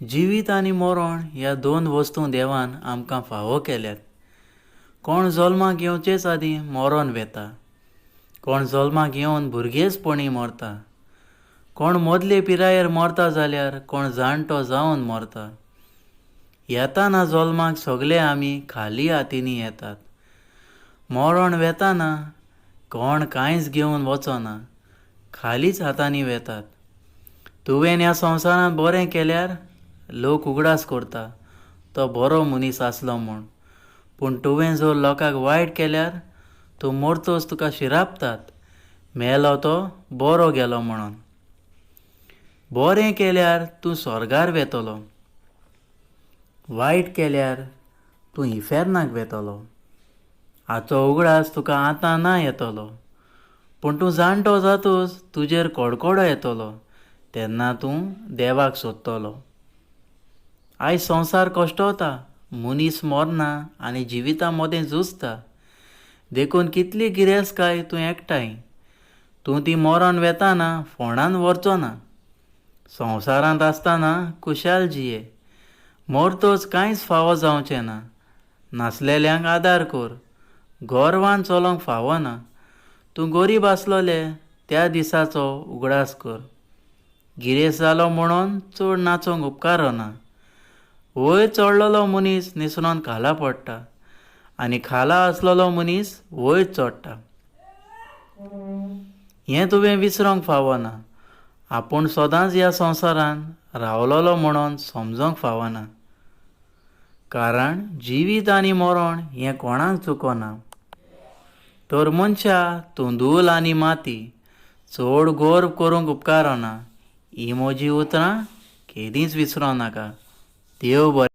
जिवीत आनी मरण ह्या दोन वस्तू देवान आमकां फावो केल्यात. कोण जल्माक येवचेच आदीं मरण वेता. कोण जल्माक येवन भुरगेचपणी मरता. कोण मदले पिरायेर मरता जाल्यार कोण जाणटो जावन मरता. येताना जल्माक सगळे आमी खाली हातींनी येतात. मरण वेताना कोण कांयच घेवन वचना, खालीच हातांनी वेतात. तुवें ह्या संवसारांत बरें केल्यार लोक उगडास करता तो बरो मनीस आसलो म्हूण. पूण तुवें जर लोकांक वायट केल्यार तूं मरतोच तुका शिरापतात, मेलो तो बरो गेलो म्हणून. बरें केल्यार तूं स्वर्गार वेतलो, वायट केल्यार तूं इफेर्नाक वेतलो. हाचो उगडास तुका आतां ना येतलो, पूण तूं जाणटो जातूच तुजेर कडकडो येतलो तेन्ना तूं देवाक सोदतलो. आयज संवसार कश्टवता, मनीस मरना आनी जिविता मदें झुजता. देखून कितली गिरेस्तकाय तूं एकठांय. तूं ती मरण वेताना फोंडान व्हरचो ना. संवसारांत आसतना खुशाल जिये. मरतोच कांयच फावो जावचें ना. नासलेल्यांक आदार कर. गोरवान चलोवंक फावो ना. तूं गरीब आसलोले त्या दिसाचो उगडास कर. गिरेस्त जालो म्हणून चड नाचोंक उपकारना. वयर चडलोलो मनीस निसरून खाला पडटा आनी खाला आसलोलो मनीस वयर चडटा. हें तुवें विसरोंक फावो ना. आपूण सदांच ह्या संवसारांत रावलोलो म्हणून समजोंक फावना. कारण जिवीत आनी मरण हें कोणाक चुकोना. तर मनशा तूं धूल आनी माती, चड गर्व करूंक उपकारना. ही म्हजी उतरां केदींच विसरों नाका. देव बरें